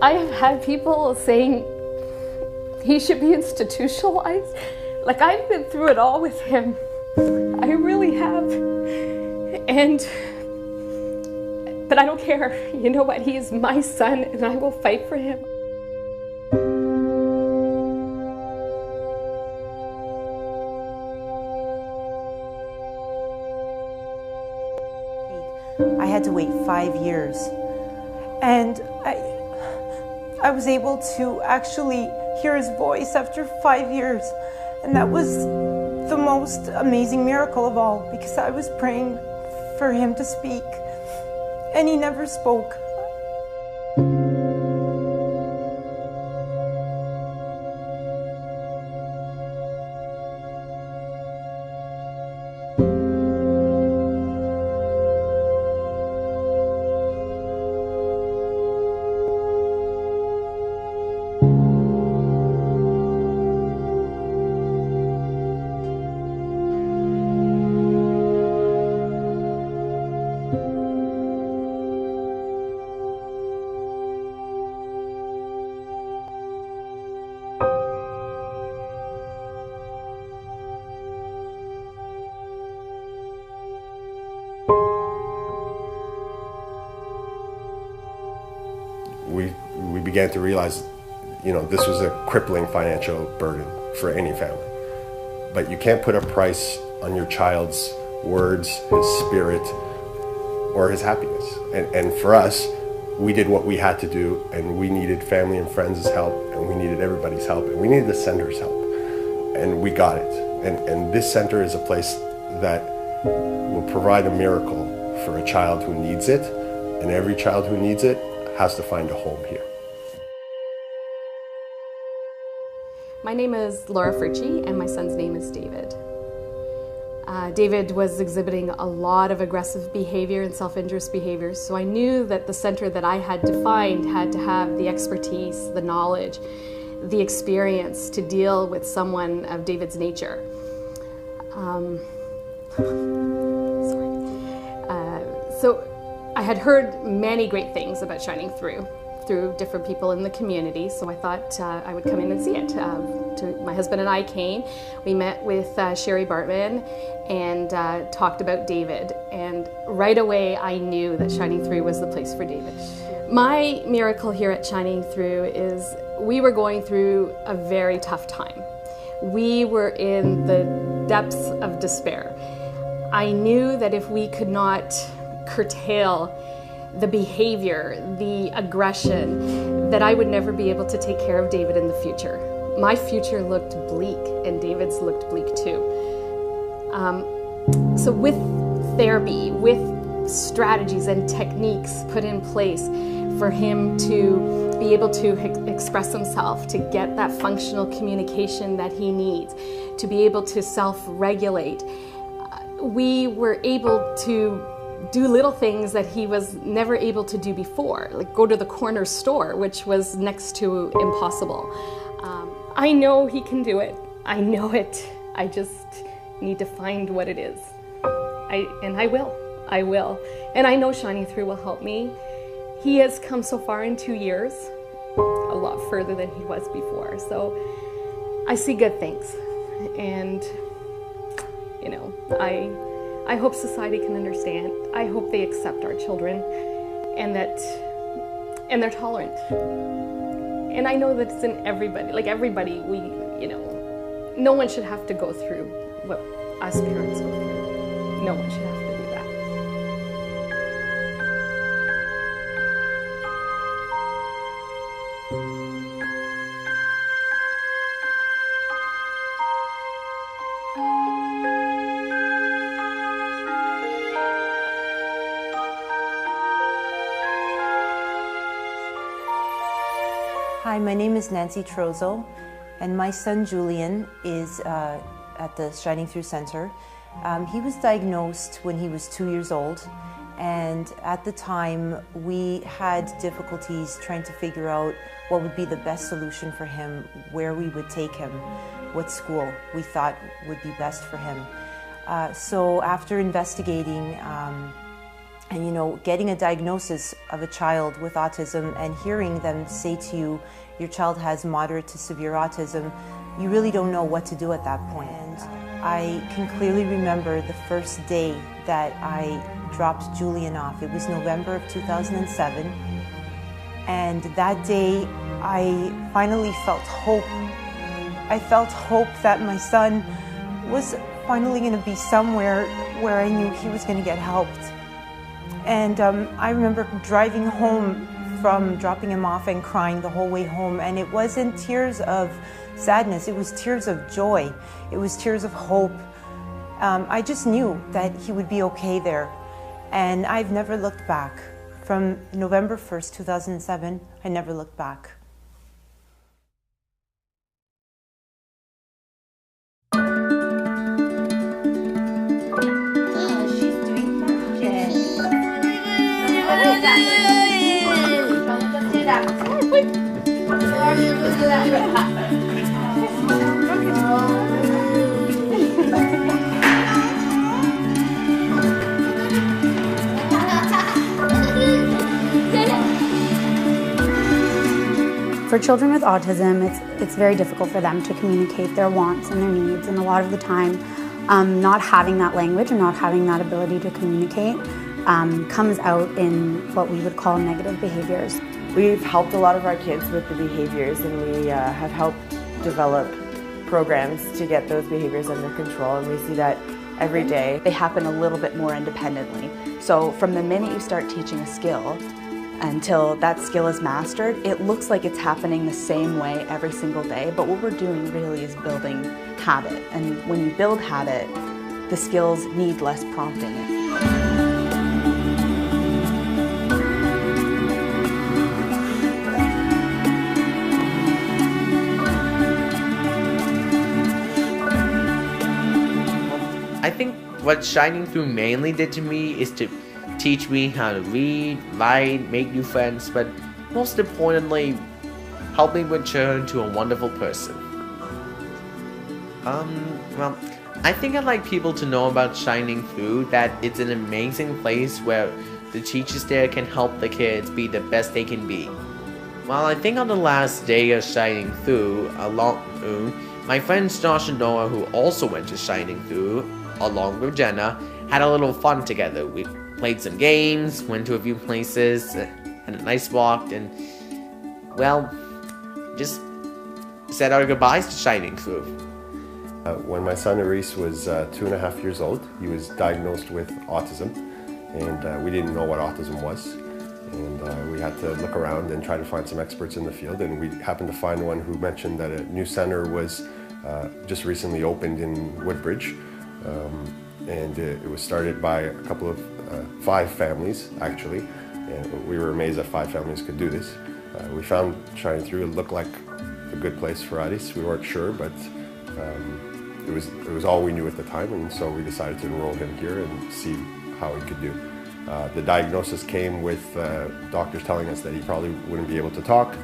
I have had people saying he should be institutionalized. Like, I've been through it all with him. I really have. But I don't care. You know what? He is my son, and I will fight for him. I had to wait 5 years, and I was able to actually hear his voice after 5 years, and that was the most amazing miracle of all, because I was praying for him to speak, and he never spoke. We began to realize, this was a crippling financial burden for any family. But you can't put a price on your child's words, his spirit, or his happiness. And for us, we did what we had to do, and we needed family and friends' help, and we needed everybody's help, and we needed the center's help. And we got it. And this center is a place that will provide a miracle for a child who needs it, and every child who needs it has to find a home here. My name is Laura Fritchie, and my son's name is David. David was exhibiting a lot of aggressive behavior and self-injurious behaviors, so I knew that the center that I had to find had to have the expertise, the knowledge, the experience to deal with someone of David's nature. So I had heard many great things about Shining Through different people in the community, so I thought I would come in and see it. My husband and I came. We met with Sherry Bartman and talked about David, and right away I knew that Shining Through was the place for David. My miracle here at Shining Through is we were going through a very tough time. We were in the depths of despair. I knew that if we could not curtail the behavior, the aggression, that I would never be able to take care of David in the future. My future looked bleak, and David's looked bleak too. So with therapy, with strategies and techniques put in place for him to be able to express himself, to get that functional communication that he needs, to be able to self-regulate, we were able to do little things that he was never able to do before, like go to the corner store, which was next to impossible. I know he can do it. I know it. I just need to find what it is. And I will. I will. And I know Shining Through will help me. He has come so far in 2 years, a lot further than he was before. So I see good things. And, I hope society can understand. I hope they accept our children and they're tolerant. And I know that it's in everybody, no one should have to go through what us parents go through. No one should have to do that. Hi, my name is Nancy Trozo, and my son Julian is at the Shining Through Center. He was diagnosed when he was 2 years old, and at the time we had difficulties trying to figure out what would be the best solution for him, where we would take him, what school we thought would be best for him. So after investigating And you know, getting a diagnosis of a child with autism and hearing them say to you, your child has moderate to severe autism, you really don't know what to do at that point. And I can clearly remember the first day that I dropped Julian off. It was November of 2007. And that day, I finally felt hope. I felt hope that my son was finally going to be somewhere where I knew he was going to get helped. And I remember driving home from dropping him off and crying the whole way home. And it wasn't tears of sadness, it was tears of joy. It was tears of hope. I just knew that he would be okay there. And I've never looked back. From November 1st, 2007, I never looked back. For children with autism, it's very difficult for them to communicate their wants and their needs, and a lot of the time, not having that language and not having that ability to communicate comes out in what we would call negative behaviors. We've helped a lot of our kids with the behaviors, and we have helped develop programs to get those behaviors under control, and we see that every day. They happen a little bit more independently. So from the minute you start teaching a skill until that skill is mastered, it looks like it's happening the same way every single day, but what we're doing really is building habit. And when you build habit, the skills need less prompting. I think what Shining Through mainly did to me is to teach me how to read, write, make new friends, but most importantly, help me mature into a wonderful person. Well, I think I'd like people to know about Shining Through, that it's an amazing place where the teachers there can help the kids be the best they can be. Well, I think on the last day of Shining Through, my friends Josh and Noah, who also went to Shining Through, along with Jenna, had a little fun together. We played some games, went to a few places, had a nice walk, and, well, just said our goodbyes to Shining Through. When my son Aris was 2.5 years old, he was diagnosed with autism, and we didn't know what autism was. And we had to look around and try to find some experts in the field, and we happened to find one who mentioned that a new center was just recently opened in Woodbridge. And it was started by a couple of 5 families, actually, and we were amazed that 5 families could do this. We found Shining Through, it looked like a good place for Aris. We weren't sure, but it was all we knew at the time, and so we decided to enroll him here and see how he could do. The diagnosis came with doctors telling us that he probably wouldn't be able to talk,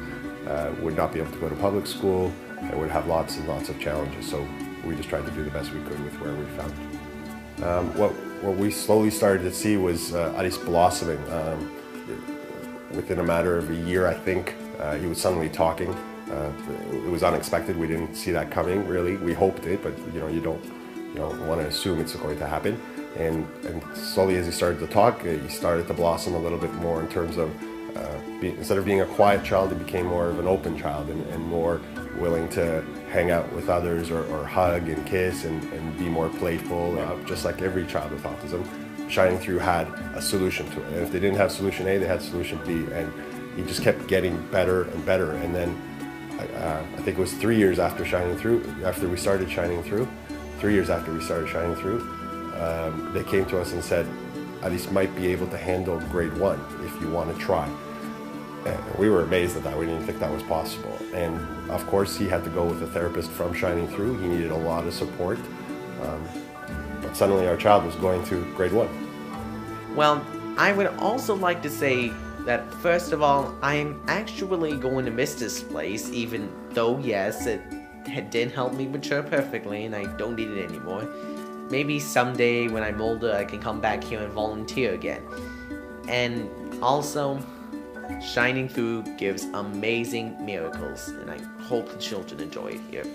would not be able to go to public school, and would have lots and lots of challenges. So we just tried to do the best we could with where we found. What we slowly started to see was Aris blossoming. Within a matter of a year, I think, he was suddenly talking. It was unexpected. We didn't see that coming, really. We hoped it, but you don't want to assume it's going to happen. And slowly, as he started to talk, he started to blossom a little bit more in terms of instead of being a quiet child, he became more of an open child and more willing to hang out with others or hug and kiss and be more playful, just like every child with autism. Shining Through had a solution to it, and if they didn't have solution A, they had solution B, and he just kept getting better and better. And then I think it was 3 years after Shining Through, after we started Shining Through, 3 years after we started Shining Through, they came to us and said, Aris might be able to handle grade 1 if you want to try. And we were amazed at that. We didn't think that was possible. And of course, he had to go with a therapist from Shining Through. He needed a lot of support. But suddenly our child was going to grade 1. Well, I would also like to say that first of all, I'm actually going to miss this place, even though, yes, it did help me mature perfectly and I don't need it anymore. Maybe someday when I'm older I can come back here and volunteer again. And also, Shining Food gives amazing miracles, and I hope the children enjoy it here.